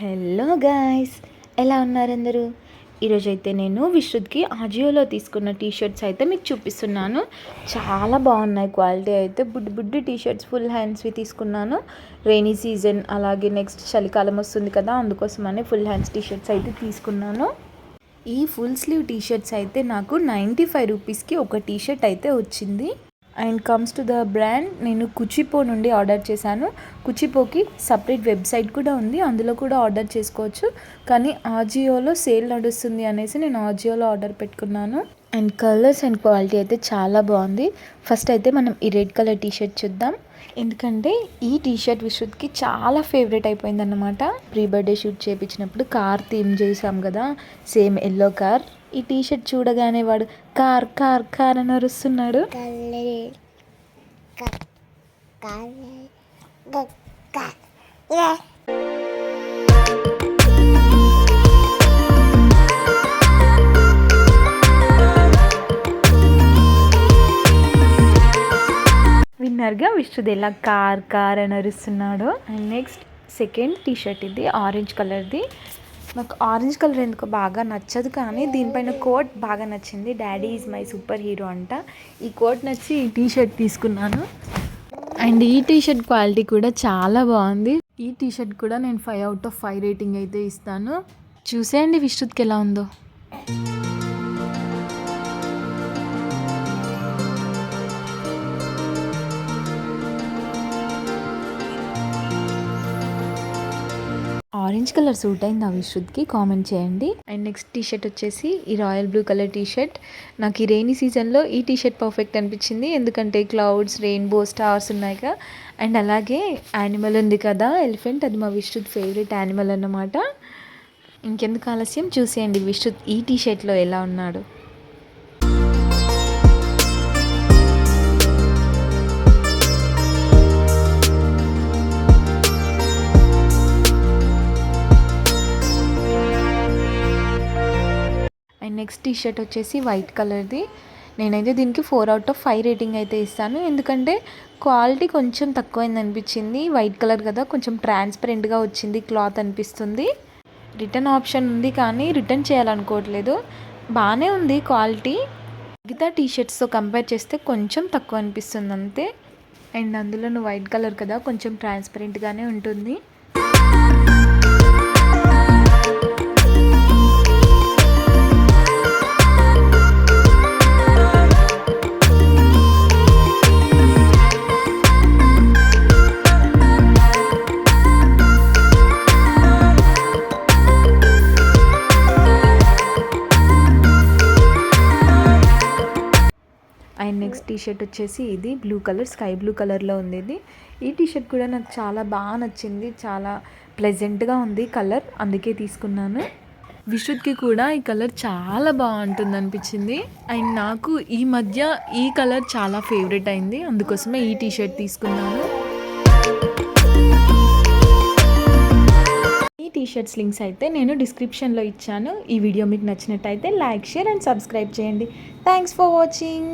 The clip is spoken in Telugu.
హలో గాయ్స్, ఎలా ఉన్నారు అందరూ? ఈరోజైతే నేను విశ్రుద్కి ఆజియోలో తీసుకున్న టీషర్ట్స్ అయితే మీకు చూపిస్తున్నాను. చాలా బాగున్నాయి క్వాలిటీ అయితే. బుడ్డి బుడ్డి టీషర్ట్స్ ఫుల్ హ్యాండ్స్వి తీసుకున్నాను. రెయినీ సీజన్ అలాగే నెక్స్ట్ చలికాలం వస్తుంది కదా, అందుకోసమని ఫుల్ హ్యాండ్స్ టీషర్ట్స్ అయితే తీసుకున్నాను. ఈ ఫుల్ స్లీవ్ టీషర్ట్స్ అయితే నాకు 95 రూపీస్కి ఒక టీషర్ట్ అయితే వచ్చింది. And comes to the brand, నేను కుచిపో నుండి ఆర్డర్ చేశాను. కుచిపోకి సపరేట్ వెబ్సైట్ కూడా ఉంది, అందులో కూడా ఆర్డర్ చేసుకోవచ్చు. కానీ ఆజియోలో సేల్ నడుస్తుంది అనేసి నేను ఆజియోలో ఆర్డర్ పెట్టుకున్నాను. అండ్ కలర్స్ అండ్ క్వాలిటీ అయితే చాలా బాగుంది. ఫస్ట్ అయితే మనం ఈ రెడ్ కలర్ టీషర్ట్ చూద్దాం. ఎందుకంటే ఈ టీషర్ట్ విశ్రుద్కి చాలా ఫేవరెట్ అయిపోయింది అన్నమాట. ప్రీ బర్త్డే షూట్ చేయించినప్పుడు కార్ థీమ్ చేసాం కదా, సేమ్ ఎల్లో కార్. ఈ టీషర్ట్ చూడగానే వాడు కార్ కార్ కార్ అని అరుస్తున్నాడు. విన్నర్గా విశ్రుద్ ఎలా కార్ కార్ అని అరుస్తున్నాడు. అండ్ నెక్స్ట్ సెకండ్ టీషర్ట్, ఇది ఆరెంజ్ కలర్ది. నాకు ఆరెంజ్ కలర్ ఎందుకో బాగా నచ్చదు, కానీ దీనిపైన కోట్ బాగా నచ్చింది. Daddy is my super hero అంట. ఈ కోట్ నచ్చి ఈ టీషర్ట్ తీసుకున్నాను. అండ్ ఈ టీషర్ట్ క్వాలిటీ కూడా చాలా బాగుంది. ఈ టీషర్ట్ కూడా నేను 5 out of 5 రేటింగ్ అయితే ఇస్తాను. చూసేయండి విశ్రుద్కి ఎలా ఉందో. ఆరెంజ్ కలర్ సూట్ అయింది ఆ విశ్రుద్కి, కామెంట్ చేయండి. అండ్ నెక్స్ట్ టీషర్ట్ వచ్చేసి ఈ రాయల్ బ్లూ కలర్ టీషర్ట్. నాకు ఈ రెయినీ సీజన్లో ఈ టీషర్ట్ పర్ఫెక్ట్ అనిపించింది, ఎందుకంటే క్లౌడ్స్, రెయిన్బో, స్టార్స్ ఉన్నాయిగా. అండ్ అలాగే యానిమల్ ఉంది కదా, ఎలిఫెంట్, అది మా విశ్రుద్ ఫేవరెట్ యానిమల్ అన్నమాట. ఇంకెందుకు ఆలస్యం, చూసేయండి విశ్రుద్ ఈ టీషర్ట్లో ఎలా ఉన్నాడు. అండ్ నెక్స్ట్ టీషర్ట్ వచ్చేసి వైట్ కలర్ది. నేనైతే దీనికి 4 out of 5 రేటింగ్ అయితే ఇస్తాను, ఎందుకంటే క్వాలిటీ కొంచెం తక్కువైంది అనిపించింది. వైట్ కలర్ కదా, కొంచెం ట్రాన్స్పరెంట్గా వచ్చింది క్లాత్ అనిపిస్తుంది. రిటర్న్ ఆప్షన్ ఉంది కానీ రిటర్న్ చేయాలనుకోవట్లేదు. బాగానే ఉంది క్వాలిటీ, మిగతా టీషర్ట్స్తో కంపేర్ చేస్తే కొంచెం తక్కువ అనిపిస్తుంది అంతే. అండ్ అందులో వైట్ కలర్ కదా, కొంచెం ట్రాన్స్పరెంట్గానే ఉంటుంది. అండ్ నెక్స్ట్ టీషర్ట్ వచ్చేసి ఇది బ్లూ కలర్, స్కై బ్లూ కలర్లో ఉంది ఇది. ఈ టీషర్ట్ కూడా నాకు చాలా బాగా నచ్చింది, చాలా ప్లెజెంట్గా ఉంది కలర్, అందుకే తీసుకున్నాను. విశ్రుద్కి కూడా ఈ కలర్ చాలా బాగుంటుంది అనిపించింది. అండ్ నాకు ఈ మధ్య ఈ కలర్ చాలా ఫేవరెట్ అయింది, అందుకోసమే ఈ టీషర్ట్ తీసుకున్నాను. ఈ టీషర్ట్స్ లింక్స్ అయితే నేను డిస్క్రిప్షన్లో ఇచ్చాను. ఈ వీడియో మీకు నచ్చినట్టయితే లైక్, షేర్ అండ్ సబ్స్క్రైబ్ చేయండి. Thanks for watching.